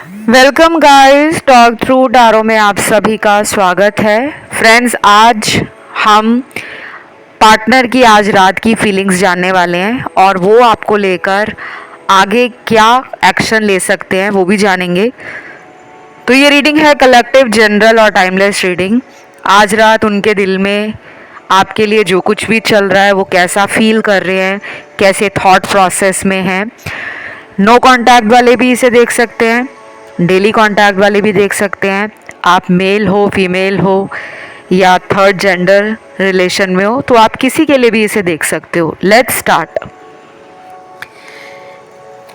Welcome guys, talk through tarot में आप सभी का स्वागत है। फ्रेंड्स, आज हम पार्टनर की आज रात की फीलिंग्स जानने वाले हैं और वो आपको लेकर आगे क्या एक्शन ले सकते हैं वो भी जानेंगे। तो ये रीडिंग है कलेक्टिव, जनरल और टाइमलेस रीडिंग। आज रात उनके दिल में आपके लिए जो कुछ भी चल रहा है वो कैसा फील कर रहे हैं, कैसे थॉट प्रोसेस में हैं। नो कांटेक्ट वाले भी इसे देख सकते हैं, डेली कांटेक्ट वाले भी देख सकते हैं। आप मेल हो, फीमेल हो या थर्ड जेंडर रिलेशन में हो तो आप किसी के लिए भी इसे देख सकते हो। Let's start.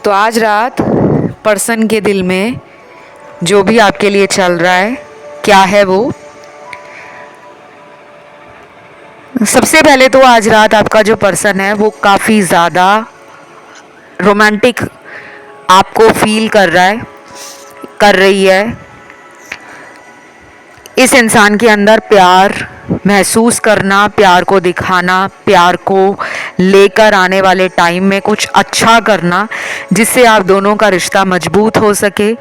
तो आज रात पर्सन के दिल में जो भी आपके लिए चल रहा है क्या है वो। सबसे पहले तो आज रात आपका जो पर्सन है वो काफ़ी ज़्यादा रोमांटिक आपको फील कर रहा है, कर रही है। इस इंसान के अंदर प्यार महसूस करना, प्यार को दिखाना, प्यार को लेकर आने वाले टाइम में कुछ अच्छा करना जिससे आप दोनों का रिश्ता मजबूत हो सके,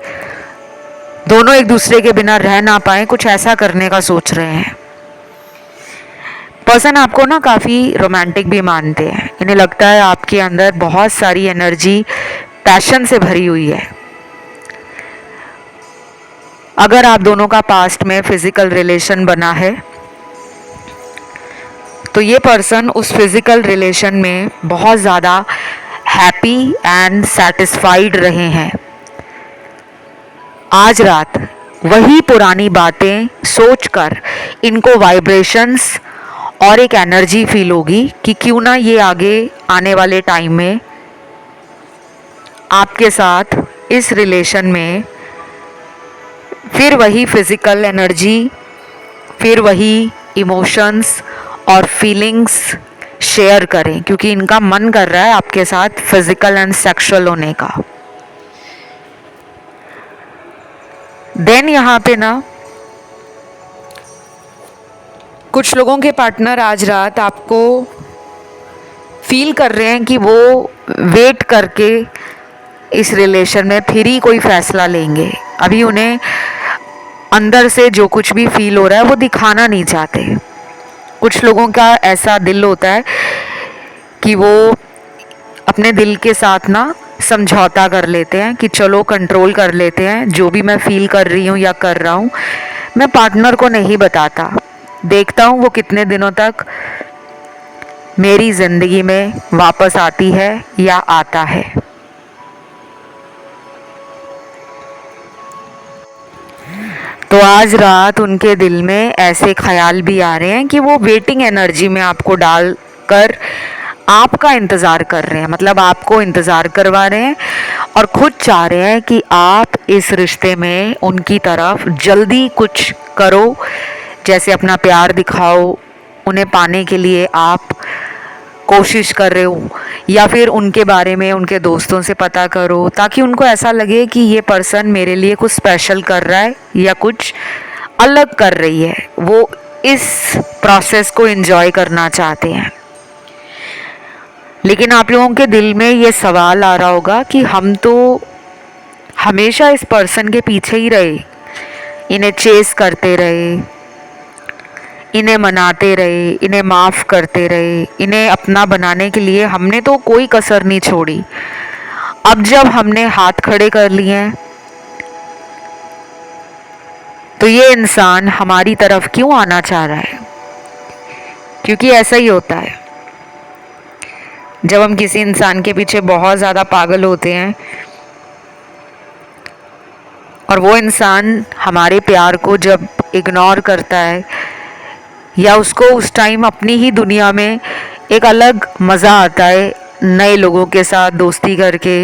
दोनों एक दूसरे के बिना रह ना पाए, कुछ ऐसा करने का सोच रहे हैं। पर्सन आपको ना काफ़ी रोमांटिक भी मानते हैं। इन्हें लगता है आपके अंदर बहुत सारी एनर्जी पैशन से भरी हुई है। अगर आप दोनों का पास्ट में फिजिकल रिलेशन बना है तो ये पर्सन उस फिजिकल रिलेशन में बहुत ज़्यादा हैप्पी एंड सेटिस्फाइड रहे हैं। आज रात वही पुरानी बातें सोचकर इनको वाइब्रेशंस और एक एनर्जी फील होगी कि क्यों ना ये आगे आने वाले टाइम में आपके साथ इस रिलेशन में फिर वही फिजिकल एनर्जी, फिर वही इमोशंस और फीलिंग्स शेयर करें, क्योंकि इनका मन कर रहा है आपके साथ फिजिकल एंड सेक्सुअल होने का। देन यहाँ पे ना कुछ लोगों के पार्टनर आज रात आपको फील कर रहे हैं कि वो वेट करके इस रिलेशन में फिर ही कोई फैसला लेंगे। अभी उन्हें अंदर से जो कुछ भी फील हो रहा है वो दिखाना नहीं चाहते। कुछ लोगों का ऐसा दिल होता है कि वो अपने दिल के साथ ना समझौता कर लेते हैं कि चलो कंट्रोल कर लेते हैं, जो भी मैं फील कर रही हूँ या कर रहा हूँ मैं पार्टनर को नहीं बताता, देखता हूँ वो कितने दिनों तक मेरी ज़िंदगी में वापस आती है या आता है। तो आज रात उनके दिल में ऐसे ख्याल भी आ रहे हैं कि वो वेटिंग एनर्जी में आपको डालकर आपका इंतज़ार कर रहे हैं, मतलब आपको इंतज़ार करवा रहे हैं और खुद चाह रहे हैं कि आप इस रिश्ते में उनकी तरफ जल्दी कुछ करो, जैसे अपना प्यार दिखाओ, उन्हें पाने के लिए आप कोशिश कर रहे हो या फिर उनके बारे में उनके दोस्तों से पता करो ताकि उनको ऐसा लगे कि ये पर्सन मेरे लिए कुछ स्पेशल कर रहा है या कुछ अलग कर रही है। वो इस प्रोसेस को एंजॉय करना चाहते हैं। लेकिन आप लोगों के दिल में ये सवाल आ रहा होगा कि हम तो हमेशा इस पर्सन के पीछे ही रहे, इन्हें चेस करते रहे, इन्हें मनाते रहे, इन्हें माफ़ करते रहे, इन्हें अपना बनाने के लिए हमने तो कोई कसर नहीं छोड़ी। अब जब हमने हाथ खड़े कर लिए हैं तो ये इंसान हमारी तरफ क्यों आना चाह रहा है? क्योंकि ऐसा ही होता है, जब हम किसी इंसान के पीछे बहुत ज़्यादा पागल होते हैं और वो इंसान हमारे प्यार को जब इग्नोर करता है या उसको उस टाइम अपनी ही दुनिया में एक अलग मज़ा आता है, नए लोगों के साथ दोस्ती करके,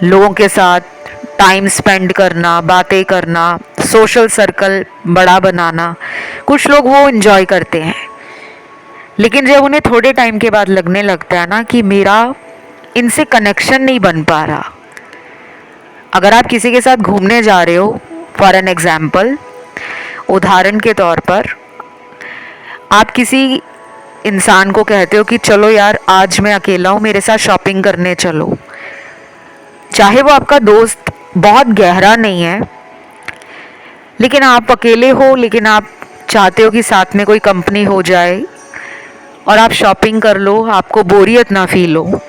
लोगों के साथ टाइम स्पेंड करना, बातें करना, सोशल सर्कल बड़ा बनाना, कुछ लोग वो एंजॉय करते हैं। लेकिन जब उन्हें थोड़े टाइम के बाद लगने लगता है ना कि मेरा इनसे कनेक्शन नहीं बन पा रहा। अगर आप किसी के साथ घूमने जा रहे हो, फॉर एन एग्जाम्पल, उदाहरण के तौर पर आप किसी इंसान को कहते हो कि चलो यार आज मैं अकेला हूँ, मेरे साथ शॉपिंग करने चलो, चाहे वो आपका दोस्त बहुत गहरा नहीं है, लेकिन आप अकेले हो, लेकिन आप चाहते हो कि साथ में कोई कंपनी हो जाए और आप शॉपिंग कर लो, आपको बोरियत ना फील हो।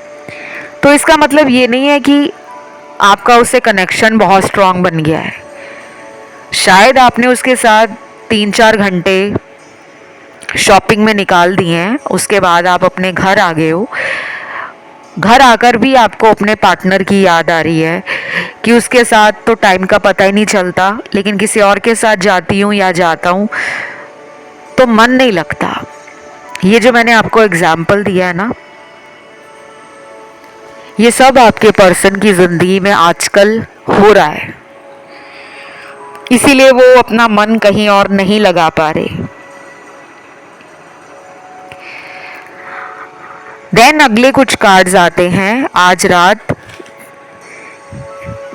तो इसका मतलब ये नहीं है कि आपका उससे कनेक्शन बहुत स्ट्रांग बन गया है। शायद आपने उसके साथ 3-4 घंटे शॉपिंग में निकाल दिए हैं, उसके बाद आप अपने घर आ गए हो। घर आकर भी आपको अपने पार्टनर की याद आ रही है कि उसके साथ तो टाइम का पता ही नहीं चलता, लेकिन किसी और के साथ जाती हूँ या जाता हूँ तो मन नहीं लगता। ये जो मैंने आपको एग्जाम्पल दिया है ना, ये सब आपके पर्सन की ज़िंदगी में आजकल हो रहा है, इसीलिए वो अपना मन कहीं और नहीं लगा पा रहे। देन अगले कुछ कार्ड्स आते हैं आज रात,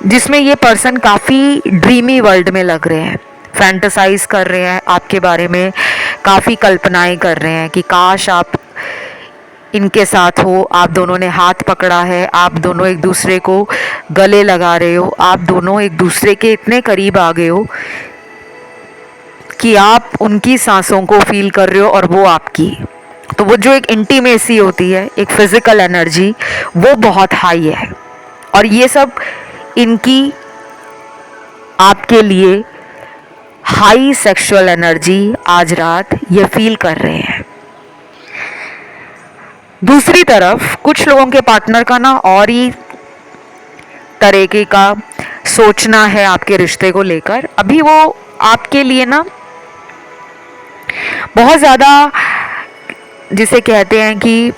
जिसमें ये पर्सन काफ़ी ड्रीमी वर्ल्ड में लग रहे हैं, फैंटेसाइज कर रहे हैं आपके बारे में, काफ़ी कल्पनाएं कर रहे हैं कि काश आप इनके साथ हो, आप दोनों ने हाथ पकड़ा है, आप दोनों एक दूसरे को गले लगा रहे हो, आप दोनों एक दूसरे के इतने करीब आ गए हो कि आप उनकी सांसों को फील कर रहे हो और वो आपकी। तो वो जो एक इंटीमेसी होती है, एक फिजिकल एनर्जी, वो बहुत हाई है। और ये सब इनकी आपके लिए हाई सेक्सुअल एनर्जी आज रात ये फील कर रहे हैं। दूसरी तरफ कुछ लोगों के पार्टनर का ना और ही तरीके का सोचना है आपके रिश्ते को लेकर। अभी वो आपके लिए ना बहुत ज़्यादा, जिसे कहते हैं कि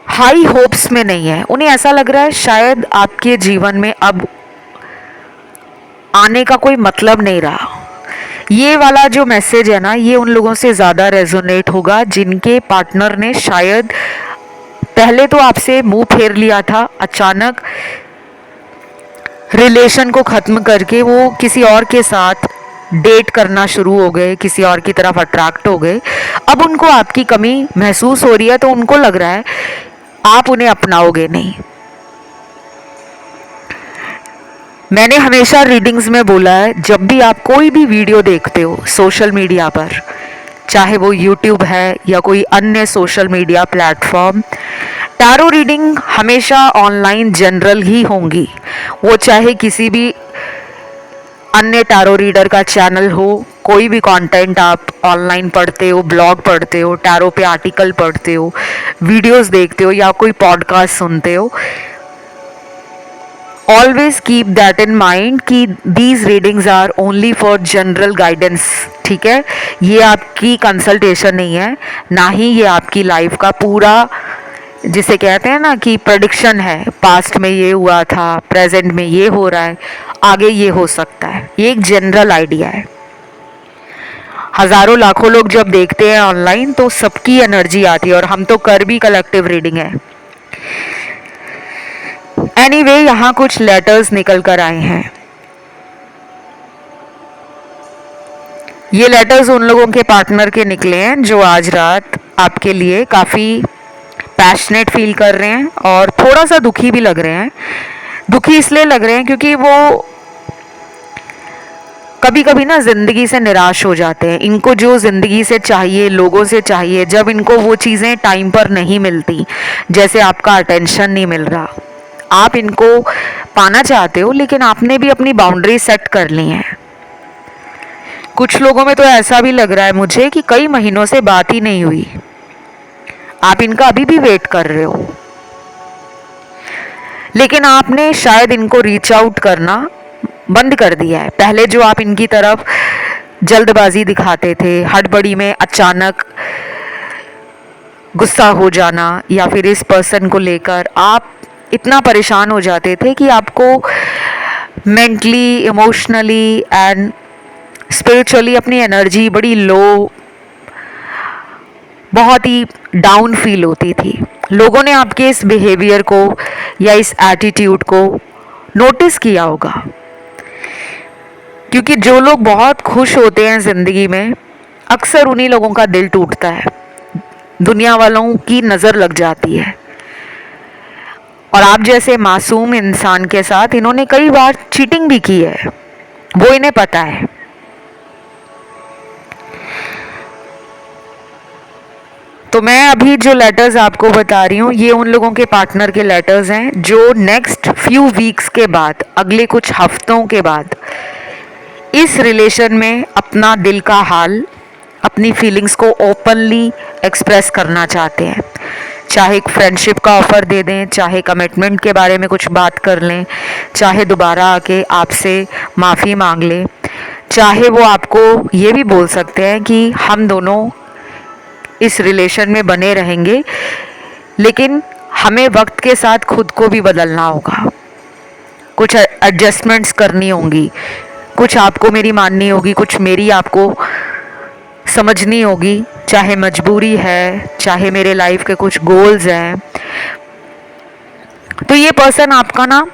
हाई होप्स में नहीं है। उन्हें ऐसा लग रहा है शायद आपके जीवन में अब आने का कोई मतलब नहीं रहा। ये वाला जो मैसेज है ना, ये उन लोगों से ज़्यादा रेजोनेट होगा जिनके पार्टनर ने शायद पहले तो आपसे मुंह फेर लिया था, अचानक रिलेशन को ख़त्म करके वो किसी और के साथ डेट करना शुरू हो गए, किसी और की तरफ अट्रैक्ट हो गए। अब उनको आपकी कमी महसूस हो रही है, तो उनको लग रहा है आप उन्हें अपनाओगे नहीं। मैंने हमेशा रीडिंग्स में बोला है, जब भी आप कोई भी वीडियो देखते हो सोशल मीडिया पर, चाहे वो यूट्यूब है या कोई अन्य social media platform, tarot reading हमेशा ऑनलाइन जनरल ही होंगी। वो चाहे किसी भी अन्य टैरो रीडर का चैनल हो, कोई भी कंटेंट आप ऑनलाइन पढ़ते हो, ब्लॉग पढ़ते हो, टैरो पे आर्टिकल पढ़ते हो, वीडियोस देखते हो या कोई पॉडकास्ट सुनते हो, always keep that in mind कि these readings are only for general guidance. ठीक है, ये आपकी कंसल्टेशन नहीं है, ना ही ये आपकी लाइफ का पूरा, जिसे कहते हैं ना कि प्रेडिक्शन है, पास्ट में ये हुआ था, प्रेजेंट में ये हो रहा है, आगे ये हो सकता है। ये एक जनरल आइडिया है। हज़ारों लाखों लोग जब देखते हैं ऑनलाइन तो सबकी एनर्जी आती है, और हम तो कर भी कलेक्टिव रीडिंग है। एनीवे, यहाँ कुछ लेटर्स निकल कर आए हैं। ये लेटर्स उन लोगों के पार्टनर के निकले हैं जो आज रात आपके लिए काफ़ी पैशनेट फील कर रहे हैं और थोड़ा सा दुखी भी लग रहे हैं। दुखी इसलिए लग रहे हैं क्योंकि वो कभी कभी ना ज़िंदगी से निराश हो जाते हैं। इनको जो ज़िंदगी से चाहिए, लोगों से चाहिए, जब इनको वो चीज़ें टाइम पर नहीं मिलती, जैसे आपका अटेंशन नहीं मिल रहा, आप इनको पाना चाहते हो, लेकिन आपने भी अपनी बाउंड्री सेट कर ली हैं। कुछ लोगों में तो ऐसा भी लग रहा है मुझे कि कई महीनों से बात ही नहीं हुई, आप इनका अभी भी वेट कर रहे हो, लेकिन आपने शायद इनको रीच आउट करना बंद कर दिया है। पहले जो आप इनकी तरफ जल्दबाजी दिखाते थे, हड़बड़ी में अचानक गुस्सा हो जाना, या फिर इस पर्सन को लेकर आप इतना परेशान हो जाते थे कि आपको मेंटली, इमोशनली एंड स्पिरिचुअली अपनी एनर्जी बड़ी लो, बहुत ही डाउन फील होती थी। लोगों ने आपके इस बिहेवियर को या इस एटीट्यूड को नोटिस किया होगा, क्योंकि जो लोग बहुत खुश होते हैं ज़िंदगी में, अक्सर उन्हीं लोगों का दिल टूटता है, दुनिया वालों की नज़र लग जाती है। और आप जैसे मासूम इंसान के साथ इन्होंने कई बार चीटिंग भी की है, वो इन्हें पता है। तो मैं अभी जो लेटर्स आपको बता रही हूँ ये उन लोगों के पार्टनर के लेटर्स हैं जो नेक्स्ट फ्यू वीक्स के बाद, अगले कुछ हफ्तों के बाद इस रिलेशन में अपना दिल का हाल, अपनी फीलिंग्स को ओपनली एक्सप्रेस करना चाहते हैं। चाहे एक फ्रेंडशिप का ऑफ़र दे दें, चाहे कमिटमेंट के बारे में कुछ बात कर लें, चाहे दोबारा आके आपसे माफ़ी मांग लें, चाहे वो आपको ये भी बोल सकते हैं कि हम दोनों इस रिलेशन में बने रहेंगे, लेकिन हमें वक्त के साथ खुद को भी बदलना होगा, कुछ एडजस्टमेंट्स करनी होंगी, कुछ आपको मेरी माननी होगी, कुछ मेरी आपको समझनी होगी, चाहे मजबूरी है, चाहे मेरे लाइफ के कुछ गोल्स हैं। तो ये पर्सन आपका ना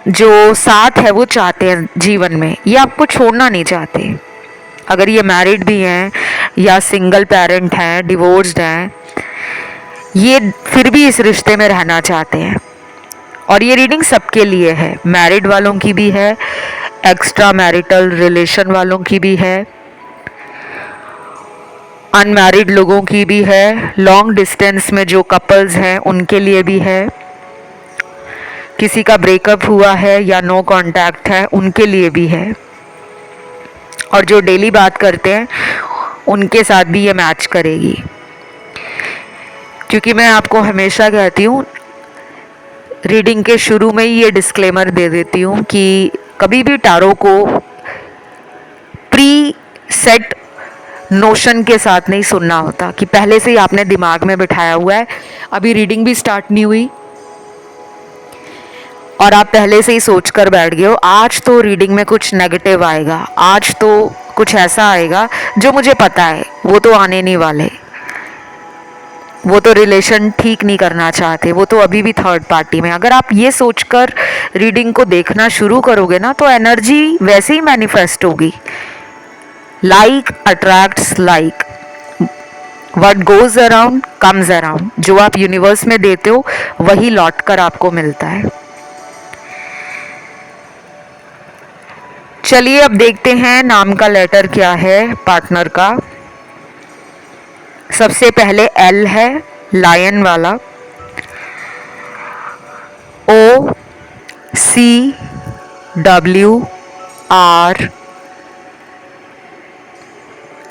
जो साथ है वो चाहते हैं जीवन में, ये आपको छोड़ना नहीं चाहते। अगर ये मैरिड भी हैं या सिंगल पेरेंट हैं, डिवोर्स्ड हैं, ये फिर भी इस रिश्ते में रहना चाहते हैं। और ये रीडिंग सबके लिए है, मैरिड वालों की भी है, एक्स्ट्रा मैरिटल रिलेशन वालों की भी है, अनमैरिड लोगों की भी है, लॉन्ग डिस्टेंस में जो कपल्स हैं उनके लिए भी है, किसी का ब्रेकअप हुआ है या नो कांटेक्ट है उनके लिए भी है, और जो डेली बात करते हैं उनके साथ भी ये मैच करेगी। क्योंकि मैं आपको हमेशा कहती हूँ, रीडिंग के शुरू में ही ये डिस्क्लेमर दे देती हूँ कि कभी भी टारो को प्री सेट नोशन के साथ नहीं सुनना होता कि पहले से ही आपने दिमाग में बिठाया हुआ है, अभी रीडिंग भी स्टार्ट नहीं हुई और आप पहले से ही सोच कर बैठ गए हो आज तो रीडिंग में कुछ नेगेटिव आएगा, आज तो कुछ ऐसा आएगा जो मुझे पता है वो तो आने नहीं वाले, वो तो रिलेशन ठीक नहीं करना चाहते, वो तो अभी भी थर्ड पार्टी में। अगर आप ये सोचकर रीडिंग को देखना शुरू करोगे ना तो एनर्जी वैसे ही मैनिफेस्ट होगी। Like attracts like, what goes around comes around, जो आप यूनिवर्स में देते हो वही लौट कर आपको मिलता है। चलिए अब देखते हैं नाम का लेटर क्या है पार्टनर का। सबसे पहले एल है, लायन वाला, O C W R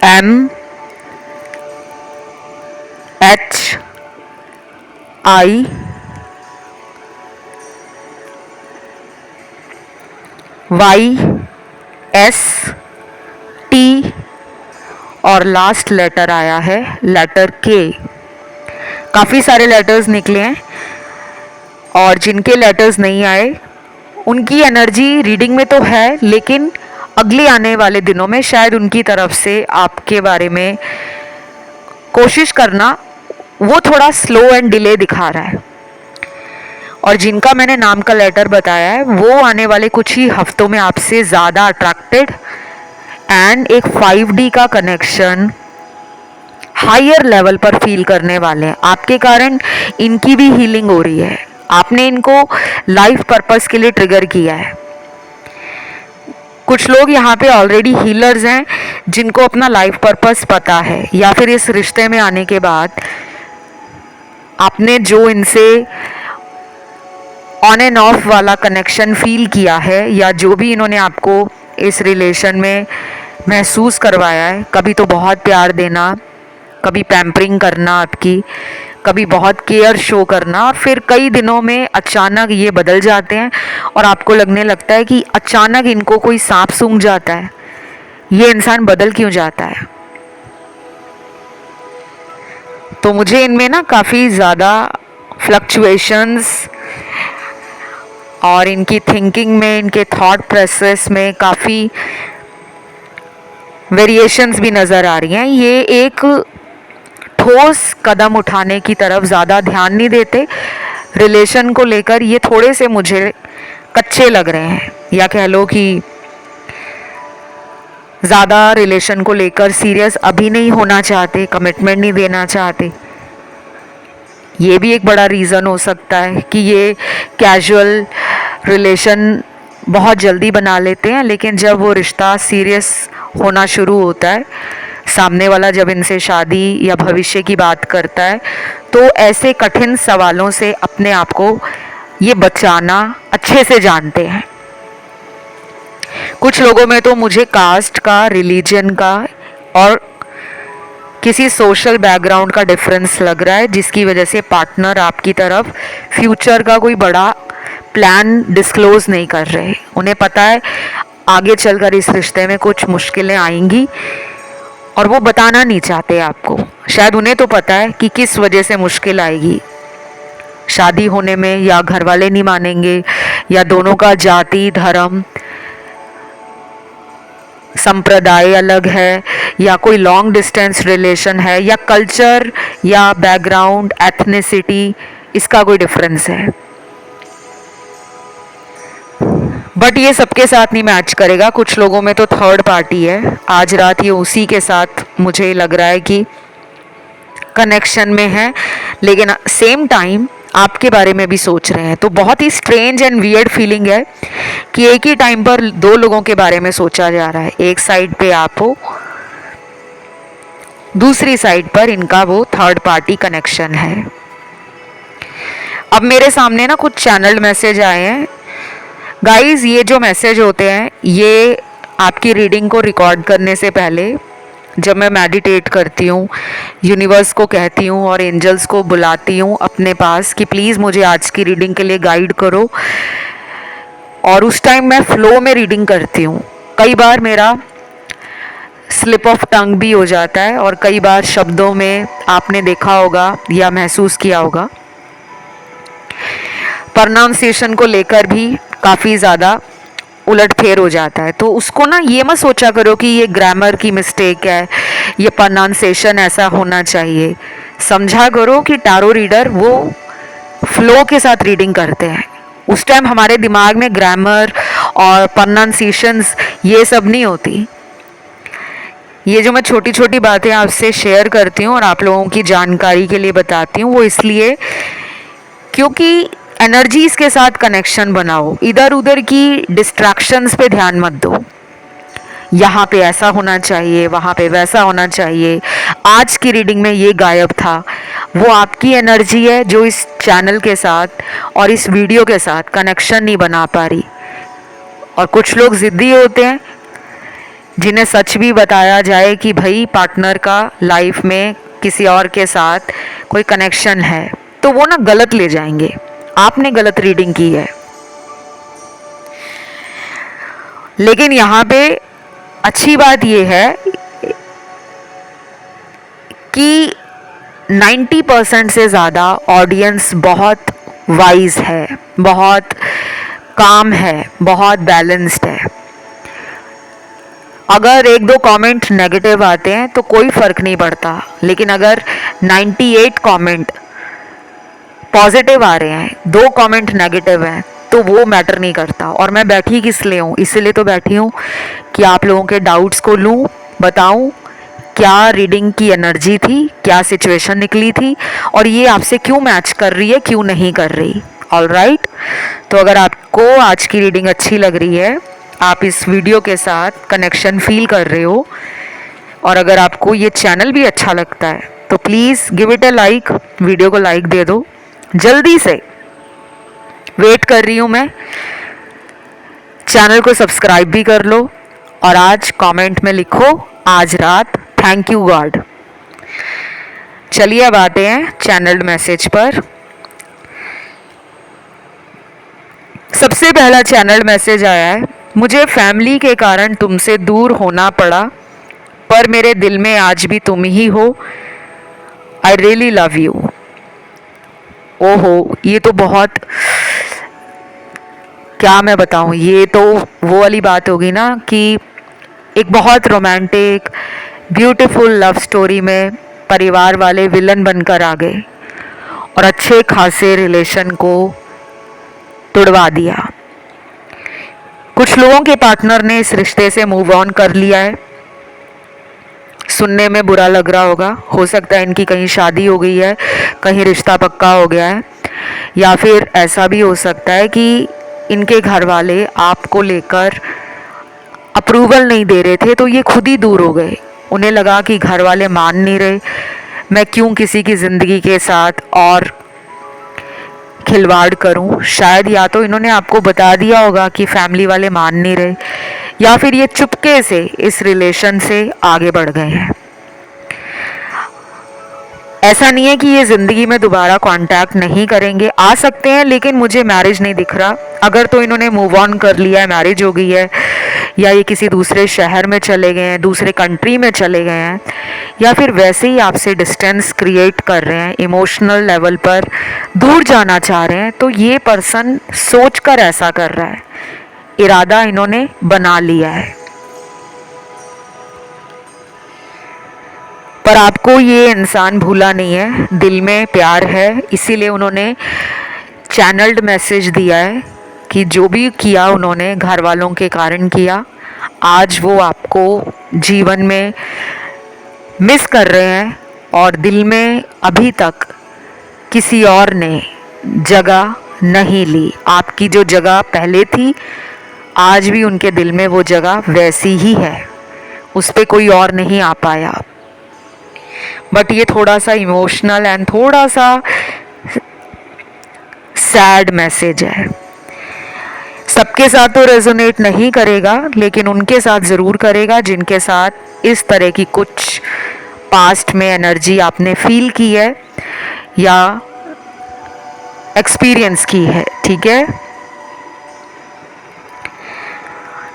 M H I Y S T और लास्ट लेटर आया है लेटर के। काफ़ी सारे लेटर्स निकले हैं और जिनके लेटर्स नहीं आए उनकी एनर्जी रीडिंग में तो है, लेकिन अगले आने वाले दिनों में शायद उनकी तरफ से आपके बारे में कोशिश करना वो थोड़ा स्लो एंड डिले दिखा रहा है। और जिनका मैंने नाम का लेटर बताया है वो आने वाले कुछ ही हफ्तों में आपसे ज़्यादा अट्रैक्टेड एंड एक 5D का कनेक्शन हायर लेवल पर फील करने वाले हैं। आपके कारण इनकी भी हीलिंग हो रही है, आपने इनको लाइफ पर्पस के लिए ट्रिगर किया है। कुछ लोग यहाँ पे ऑलरेडी हीलर्स हैं जिनको अपना लाइफ पर्पस पता है, या फिर इस रिश्ते में आने के बाद आपने जो इनसे ऑन एंड ऑफ वाला कनेक्शन फील किया है या जो भी इन्होंने आपको इस रिलेशन में महसूस करवाया है, कभी तो बहुत प्यार देना, कभी पैम्परिंग करना आपकी, कभी बहुत केयर शो करना, और फिर कई दिनों में अचानक ये बदल जाते हैं और आपको लगने लगता है कि अचानक इनको कोई सांप सूंघ जाता है, ये इंसान बदल क्यों जाता है। तो मुझे इनमें ना काफ़ी ज़्यादा फ्लक्चुएशंस और इनकी थिंकिंग में, इनके थॉट प्रोसेस में काफ़ी वेरिएशंस भी नज़र आ रही हैं। ये एक ठोस कदम उठाने की तरफ ज़्यादा ध्यान नहीं देते, रिलेशन को लेकर ये थोड़े से मुझे कच्चे लग रहे हैं, या कह लो कि ज़्यादा रिलेशन को लेकर सीरियस अभी नहीं होना चाहते, कमिटमेंट नहीं देना चाहते। ये भी एक बड़ा रीज़न हो सकता है कि ये कैजुअल रिलेशन बहुत जल्दी बना लेते हैं, लेकिन जब वो रिश्ता सीरियस होना शुरू होता है, सामने वाला जब इनसे शादी या भविष्य की बात करता है, तो ऐसे कठिन सवालों से अपने आप को ये बचाना अच्छे से जानते हैं। कुछ लोगों में तो मुझे कास्ट का, रिलीजन का और किसी सोशल बैकग्राउंड का डिफरेंस लग रहा है, जिसकी वजह से पार्टनर आपकी तरफ फ्यूचर का कोई बड़ा प्लान डिस्क्लोज नहीं कर रहे। उन्हें पता है आगे चलकर इस रिश्ते में कुछ मुश्किलें आएंगी और वो बताना नहीं चाहते आपको। शायद उन्हें तो पता है कि किस वजह से मुश्किल आएगी, शादी होने में, या घर वाले नहीं मानेंगे, या दोनों का जाति, धर्म, संप्रदाय अलग है, या कोई लॉन्ग डिस्टेंस रिलेशन है, या कल्चर या बैकग्राउंड, एथनिसिटी, इसका कोई डिफरेंस है। बट ये सबके साथ नहीं मैच करेगा। कुछ लोगों में तो थर्ड पार्टी है। आज रात ये उसी के साथ मुझे लग रहा है कि कनेक्शन में है, लेकिन सेम टाइम आपके बारे में भी सोच रहे हैं। तो बहुत ही स्ट्रेंज एंड वियर्ड फीलिंग है कि एक ही टाइम पर दो लोगों के बारे में सोचा जा रहा है। एक साइड पे आप हो, दूसरी साइड पर इनका वो थर्ड पार्टी कनेक्शन है। अब मेरे सामने ना कुछ चैनल मैसेज आए हैं। गाइस, ये जो मैसेज होते हैं ये आपकी रीडिंग को रिकॉर्ड करने से पहले जब मैं मेडिटेट करती हूँ, यूनिवर्स को कहती हूँ और एंजल्स को बुलाती हूँ अपने पास कि प्लीज़ मुझे आज की रीडिंग के लिए गाइड करो, और उस टाइम मैं फ्लो में रीडिंग करती हूँ। कई बार मेरा स्लिप ऑफ टंग भी हो जाता है और कई बार शब्दों में आपने देखा होगा या महसूस किया होगा, प्रोनाउंसिएशन को लेकर भी काफ़ी ज़्यादा उलटफेर हो जाता है। तो उसको ना ये मत सोचा करो कि ये ग्रामर की मिस्टेक है, ये प्रोनाउंसिएशन ऐसा होना चाहिए। समझा करो कि टैरो रीडर वो फ्लो के साथ रीडिंग करते हैं। उस टाइम हमारे दिमाग में ग्रामर और प्रोनाउंसिएशंस ये सब नहीं होती। ये जो मैं छोटी छोटी बातें आपसे शेयर करती हूँ और आप लोगों की जानकारी के लिए बताती हूँ, वो इसलिए क्योंकि एनर्जीज के साथ कनेक्शन बनाओ। इधर उधर की डिस्ट्रैक्शंस पे ध्यान मत दो। यहाँ पे ऐसा होना चाहिए, वहाँ पे वैसा होना चाहिए, आज की रीडिंग में ये गायब था। वो आपकी एनर्जी है जो इस चैनल के साथ और इस वीडियो के साथ कनेक्शन नहीं बना पा रही। और कुछ लोग ज़िद्दी होते हैं जिन्हें सच भी बताया जाए कि भाई पार्टनर का लाइफ में किसी और के साथ कोई कनेक्शन है, तो वो ना गलत ले जाएंगे, आपने गलत रीडिंग की है। लेकिन यहाँ पे अच्छी बात ये है कि 90% से ज़्यादा ऑडियंस बहुत वाइज है, बहुत काम है, बहुत बैलेंस्ड है। अगर एक दो कमेंट नेगेटिव आते हैं तो कोई फ़र्क नहीं पड़ता, लेकिन अगर 98 कमेंट पॉजिटिव आ रहे हैं, दो कमेंट नेगेटिव हैं, तो वो मैटर नहीं करता। और मैं बैठी किस लिए हूँ? इसलिए तो बैठी हूँ कि आप लोगों के डाउट्स को लूँ, बताऊँ क्या रीडिंग की एनर्जी थी, क्या सिचुएशन निकली थी, और ये आपसे क्यों मैच कर रही है, क्यों नहीं कर रही। ऑलराइट, तो अगर आपको आज की रीडिंग अच्छी लग रही है, आप इस वीडियो के साथ कनेक्शन फील कर रहे हो, और अगर आपको ये चैनल भी अच्छा लगता है, तो please give it a like, video को लाइक दे दो। जल्दी से वेट कर रही हूँ मैं। चैनल को सब्सक्राइब भी कर लो और आज कमेंट में लिखो आज रात थैंक यू गॉड। चलिए अब आते हैं चैनल्ड मैसेज पर। सबसे पहला चैनल्ड मैसेज आया है, मुझे फैमिली के कारण तुमसे दूर होना पड़ा, पर मेरे दिल में आज भी तुम ही हो। I really love you. ओहो, ये तो बहुत, क्या मैं बताऊँ, ये तो वो वाली बात होगी ना कि एक बहुत रोमांटिक ब्यूटीफुल लव स्टोरी में परिवार वाले विलन बनकर आ गए और अच्छे खासे रिलेशन को तोड़वा दिया। कुछ लोगों के पार्टनर ने इस रिश्ते से मूव ऑन कर लिया है, सुनने में बुरा लग रहा होगा, हो सकता है इनकी कहीं शादी हो गई है, कहीं रिश्ता पक्का हो गया है, या फिर ऐसा भी हो सकता है कि इनके घर वाले आपको लेकर अप्रूवल नहीं दे रहे थे, तो ये खुद ही दूर हो गए। उन्हें लगा कि घर वाले मान नहीं रहे, मैं क्यों किसी की ज़िंदगी के साथ और खिलवाड़ करूं। शायद या तो इन्होंने आपको बता दिया होगा कि फैमिली वाले मान नहीं रहे, या फिर ये चुपके से इस रिलेशन से आगे बढ़ गए हैं। ऐसा नहीं है कि ये ज़िंदगी में दोबारा कांटेक्ट नहीं करेंगे, आ सकते हैं, लेकिन मुझे मैरिज नहीं दिख रहा। अगर तो इन्होंने मूव ऑन कर लिया है, मैरिज हो गई है, या ये किसी दूसरे शहर में चले गए हैं, दूसरे कंट्री में चले गए हैं, या फिर वैसे ही आपसे डिस्टेंस क्रिएट कर रहे हैं, इमोशनल लेवल पर दूर जाना चाह रहे हैं, तो ये पर्सन सोचकर ऐसा कर रहा है, इरादा इन्होंने बना लिया है। पर आपको ये इंसान भूला नहीं है, दिल में प्यार है, इसीलिए उन्होंने चैनल्ड मैसेज दिया है कि जो भी किया उन्होंने घर वालों के कारण किया, आज वो आपको जीवन में मिस कर रहे हैं, और दिल में अभी तक किसी और ने जगह नहीं ली। आपकी जो जगह पहले थी, आज भी उनके दिल में वो जगह वैसी ही है, उस पर कोई और नहीं आ पाया। बट ये थोड़ा सा इमोशनल एंड थोड़ा सा सैड मैसेज है। सबके साथ तो रेजोनेट नहीं करेगा, लेकिन उनके साथ ज़रूर करेगा जिनके साथ इस तरह की कुछ पास्ट में एनर्जी आपने फील की है या एक्सपीरियंस की है। ठीक है,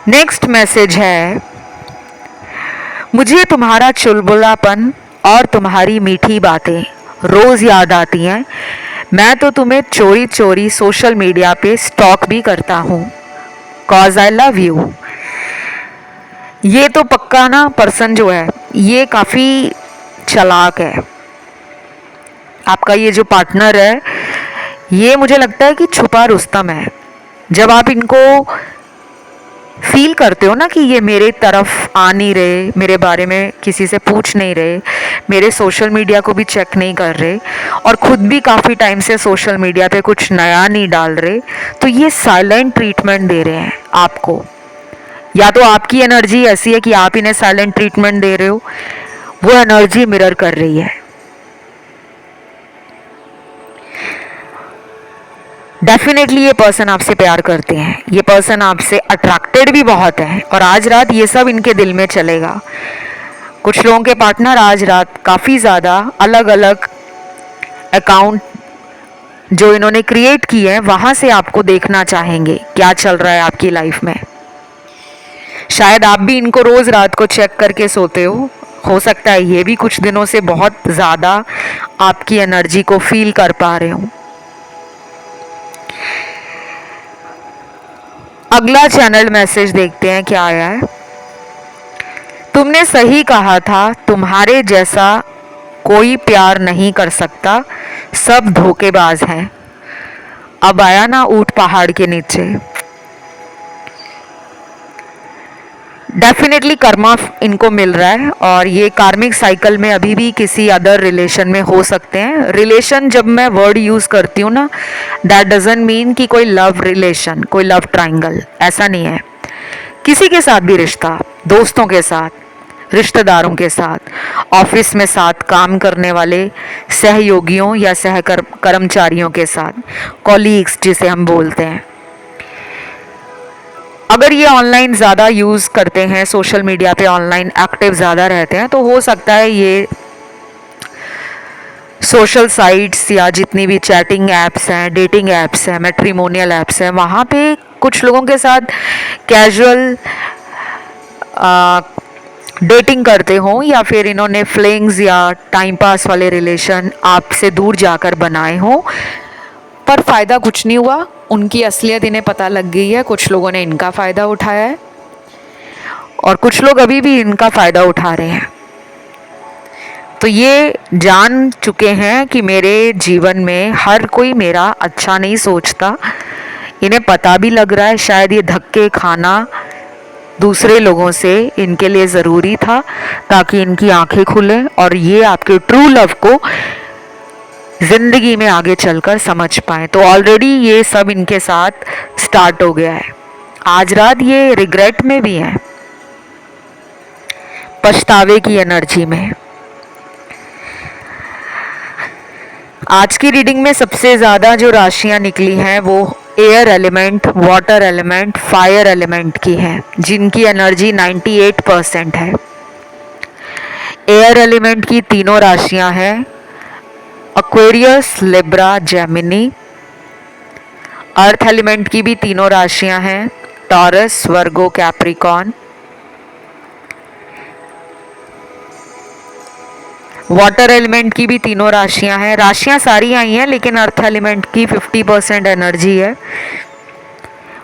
नेक्स्ट मैसेज है, मुझे तुम्हारा चुलबुलापन और तुम्हारी मीठी बातें रोज़ याद आती हैं। मैं तो तुम्हें चोरी चोरी सोशल मीडिया पे स्टॉक भी करता हूँ, कॉज आई लव यू। ये तो पक्का ना पर्सन जो है ये काफ़ी चालाक है। आपका ये जो पार्टनर है, ये मुझे लगता है कि छुपा रुस्तम है। जब आप इनको फील करते हो ना कि ये मेरे तरफ आ नहीं रहे, मेरे बारे में किसी से पूछ नहीं रहे, मेरे सोशल मीडिया को भी चेक नहीं कर रहे, और ख़ुद भी काफ़ी टाइम से सोशल मीडिया पे कुछ नया नहीं डाल रहे, तो ये साइलेंट ट्रीटमेंट दे रहे हैं आपको। या तो आपकी एनर्जी ऐसी है कि आप इन्हें साइलेंट ट्रीटमेंट दे रहे हो, वो एनर्जी मिरर कर रही है। डेफिनेटली ये पर्सन आपसे प्यार करते हैं, ये पर्सन आपसे अट्रैक्टेड भी बहुत है, और आज रात ये सब इनके दिल में चलेगा। कुछ लोगों के पार्टनर आज रात काफ़ी ज़्यादा अलग अलग अकाउंट जो इन्होंने क्रिएट किए हैं वहाँ से आपको देखना चाहेंगे क्या चल रहा है आपकी लाइफ में। शायद आप भी इनको रोज़ रात को चेक करके सोते हो सकता है ये भी कुछ दिनों से बहुत ज़्यादा आपकी एनर्जी को फील कर पा रहे हो। अगला चैनल मैसेज देखते हैं क्या आया है। तुमने सही कहा था, तुम्हारे जैसा कोई प्यार नहीं कर सकता, सब धोखेबाज हैं। अब आया ना ऊंट पहाड़ के नीचे। डेफिनेटली कर्मा इनको मिल रहा है, और ये कार्मिक साइकिल में अभी भी किसी अदर रिलेशन में हो सकते हैं। रिलेशन जब मैं वर्ड यूज़ करती हूँ ना, दैट डजंट मीन कि कोई लव रिलेशन, कोई लव ट्रायंगल, ऐसा नहीं है। किसी के साथ भी रिश्ता, दोस्तों के साथ, रिश्तेदारों के साथ, ऑफिस में साथ काम करने वाले सहयोगियों या कर्मचारियों के साथ, कॉलीग्स जिसे हम बोलते हैं। अगर ये ऑनलाइन ज़्यादा यूज़ करते हैं, सोशल मीडिया पे ऑनलाइन एक्टिव ज़्यादा रहते हैं, तो हो सकता है ये सोशल साइट्स या जितनी भी चैटिंग ऐप्स हैं, डेटिंग ऐप्स हैं, मैट्रिमोनियल ऐप्स हैं, वहाँ पे कुछ लोगों के साथ कैजुअल डेटिंग करते हों, या फिर इन्होंने फ्लिंग्स या टाइम पास वाले रिलेशन आपसे दूर जाकर बनाए हों, पर फ़ायदा कुछ नहीं हुआ। उनकी असलियत इन्हें पता लग गई है। कुछ लोगों ने इनका फ़ायदा उठाया है, और कुछ लोग अभी भी इनका फ़ायदा उठा रहे हैं। तो ये जान चुके हैं कि मेरे जीवन में हर कोई मेरा अच्छा नहीं सोचता। इन्हें पता भी लग रहा है, शायद ये धक्के खाना दूसरे लोगों से इनके लिए ज़रूरी था, ताकि इनकी आंखें खुलें और ये आपके ट्रू लव को ज़िंदगी में आगे चलकर समझ पाएँ। तो ऑलरेडी ये सब इनके साथ स्टार्ट हो गया है। आज रात ये रिग्रेट में भी हैं, पछतावे की एनर्जी में। आज की रीडिंग में सबसे ज़्यादा जो राशियां निकली हैं वो air element, water element, fire element की हैं, जिनकी एनर्जी 98% है। एयर एलिमेंट की तीनों राशियां हैं Aquarius, Libra, Gemini. Earth element की भी तीनों राशियां हैं टॉरस, वर्गो, कैप्रिकॉर्न। वाटर एलिमेंट की भी तीनों राशियां हैं। राशियां सारी आई हैं लेकिन अर्थ एलिमेंट की 50% एनर्जी है।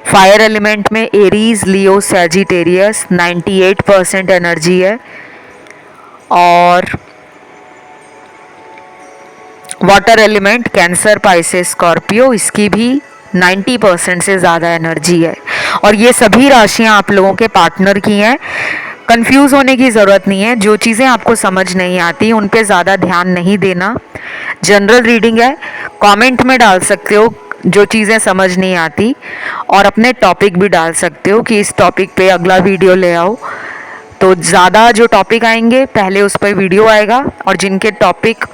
फायर एलिमेंट में एरीज, लियो, सैजिटेरियस 98% एनर्जी है। और water element cancer, Pisces, Scorpio, इसकी भी 90% से ज़्यादा एनर्जी है। और ये सभी राशियां आप लोगों के पार्टनर की हैं। कंफ्यूज होने की ज़रूरत नहीं है। जो चीज़ें आपको समझ नहीं आती उन पे ज़्यादा ध्यान नहीं देना। जनरल रीडिंग है, कमेंट में डाल सकते हो जो चीज़ें समझ नहीं आती, और अपने टॉपिक भी डाल सकते हो कि इस टॉपिक पे अगला वीडियो ले आओ। तो ज़्यादा जो टॉपिक आएंगे पहले उस पर वीडियो आएगा, और जिनके टॉपिक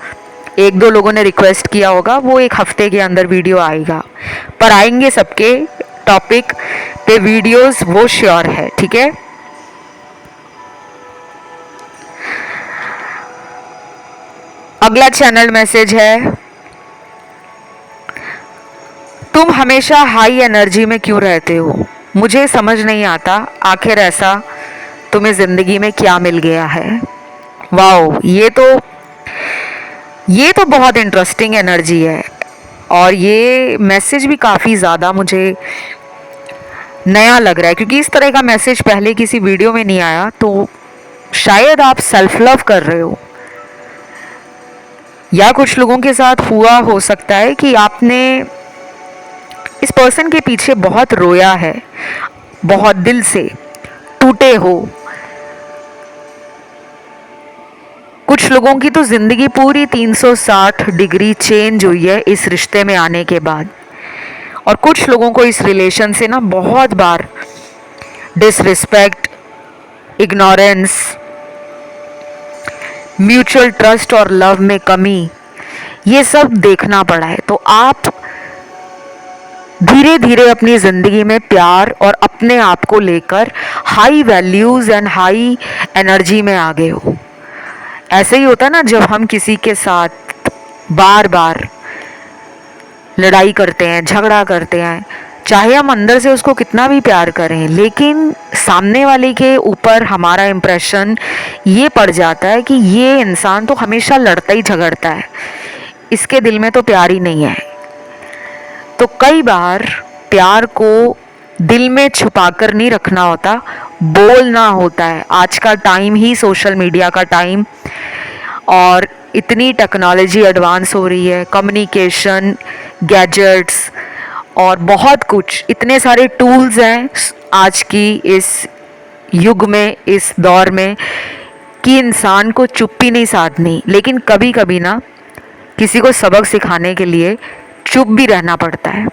एक दो लोगों ने रिक्वेस्ट किया होगा वो एक हफ्ते के अंदर वीडियो आएगा। पर आएंगे सबके टॉपिक पे वीडियोस, वो श्योर है, ठीक है। अगला चैनल मैसेज है, तुम हमेशा हाई एनर्जी में क्यों रहते हो? मुझे समझ नहीं आता आखिर ऐसा तुम्हें ज़िंदगी में क्या मिल गया है। वाओ, ये तो बहुत इंटरेस्टिंग एनर्जी है, और ये मैसेज भी काफ़ी ज़्यादा मुझे नया लग रहा है, क्योंकि इस तरह का मैसेज पहले किसी वीडियो में नहीं आया। तो शायद आप सेल्फ लव कर रहे हो, या कुछ लोगों के साथ हुआ हो सकता है कि आपने इस पर्सन के पीछे बहुत रोया है, बहुत दिल से टूटे हो। कुछ लोगों की तो ज़िंदगी पूरी 360 डिग्री चेंज हुई है इस रिश्ते में आने के बाद, और कुछ लोगों को इस रिलेशन से ना बहुत बार डिसरिस्पेक्ट, इग्नोरेंस, म्यूचुअल ट्रस्ट और लव में कमी, ये सब देखना पड़ा है। तो आप धीरे धीरे अपनी ज़िंदगी में प्यार और अपने आप को लेकर high values and high energy में आ गए हो। ऐसे ही होता है ना, जब हम किसी के साथ बार बार लड़ाई करते हैं, झगड़ा करते हैं, चाहे हम अंदर से उसको कितना भी प्यार करें, लेकिन सामने वाले के ऊपर हमारा इम्प्रेशन ये पड़ जाता है कि ये इंसान तो हमेशा लड़ता ही झगड़ता है, इसके दिल में तो प्यार ही नहीं है। तो कई बार प्यार को दिल में छुपाकर नहीं रखना होता, बोलना होता है। आज का टाइम ही सोशल मीडिया का टाइम, और इतनी टेक्नोलॉजी एडवांस हो रही है, कम्युनिकेशन, गैजेट्स और बहुत कुछ, इतने सारे टूल्स हैं आज की इस युग में, इस दौर में, कि इंसान को चुप्पी नहीं साधनी। लेकिन कभी कभी ना किसी को सबक सिखाने के लिए चुप भी रहना पड़ता है।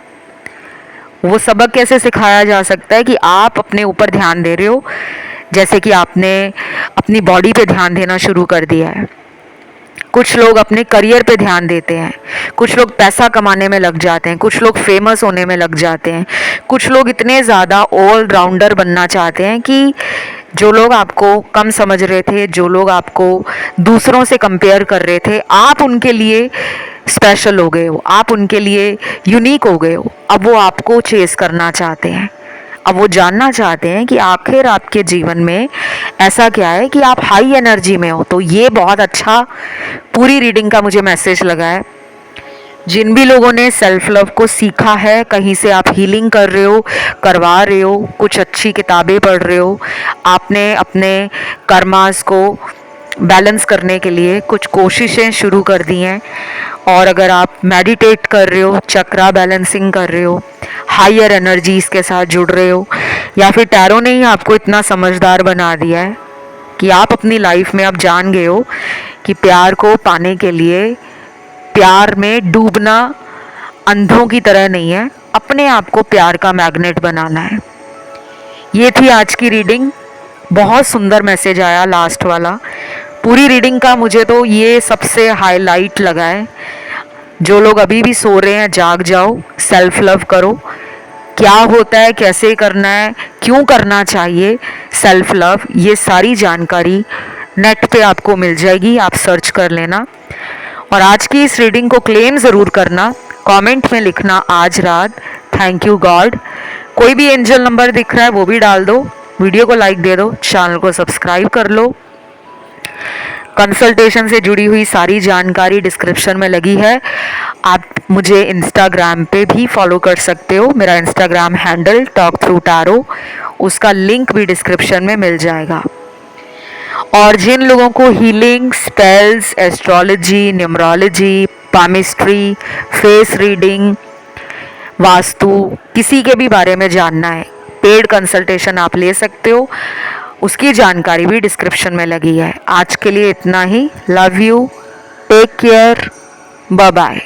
वो सबक कैसे सिखाया जा सकता है कि आप अपने ऊपर ध्यान दे रहे हो, जैसे कि आपने अपनी बॉडी पे ध्यान देना शुरू कर दिया है। कुछ लोग अपने करियर पे ध्यान देते हैं, कुछ लोग पैसा कमाने में लग जाते हैं, कुछ लोग फेमस होने में लग जाते हैं, कुछ लोग इतने ज़्यादा ऑल राउंडर बनना चाहते हैं कि जो लोग आपको कम समझ रहे थे, जो लोग आपको दूसरों से कंपेयर कर रहे थे, आप उनके लिए स्पेशल हो गए हो, आप उनके लिए यूनिक हो गए हो। अब वो आपको चेस करना चाहते हैं, अब वो जानना चाहते हैं कि आखिर आपके जीवन में ऐसा क्या है कि आप हाई एनर्जी में हो। तो ये बहुत अच्छा पूरी रीडिंग का मुझे मैसेज लगा है। जिन भी लोगों ने सेल्फ लव को सीखा है, कहीं से आप हीलिंग कर रहे हो, करवा रहे हो, कुछ अच्छी किताबें पढ़ रहे हो, आपने अपने कर्मास को बैलेंस करने के लिए कुछ कोशिशें शुरू कर दी हैं, और अगर आप मेडिटेट कर रहे हो, चक्रा बैलेंसिंग कर रहे हो, हायर एनर्जीज़ के साथ जुड़ रहे हो, या फिर टैरो ने ही आपको इतना समझदार बना दिया है कि आप अपनी लाइफ में अब जान गए हो कि प्यार को पाने के लिए प्यार में डूबना अंधों की तरह नहीं है, अपने आप को प्यार का मैग्नेट बनाना है। ये थी आज की रीडिंग। बहुत सुंदर मैसेज आया लास्ट वाला। पूरी रीडिंग का मुझे तो ये सबसे हाईलाइट लगा है। जो लोग अभी भी सो रहे हैं, जाग जाओ, सेल्फ लव करो। क्या होता है, कैसे करना है, क्यों करना चाहिए सेल्फ लव, ये सारी जानकारी नेट पे आपको मिल जाएगी, आप सर्च कर लेना। और आज की इस रीडिंग को क्लेम ज़रूर करना, कमेंट में लिखना आज रात थैंक यू गॉड। कोई भी एंजल नंबर दिख रहा है वो भी डाल दो, वीडियो को लाइक दे दो, चैनल को सब्सक्राइब कर लो। कंसल्टेशन से जुड़ी हुई सारी जानकारी डिस्क्रिप्शन में लगी है। आप मुझे इंस्टाग्राम पे भी फॉलो कर सकते हो, मेरा Instagram handle talk through tarot, उसका लिंक भी डिस्क्रिप्शन में मिल जाएगा। और जिन लोगों को healing, spells, astrology, numerology, palmistry, face reading, vastu, किसी के भी बारे में जानना है, पेड कंसल्टेशन आप ले सकते हो, उसकी जानकारी भी डिस्क्रिप्शन में लगी है। आज के लिए इतना ही। Love you, take care, bye bye.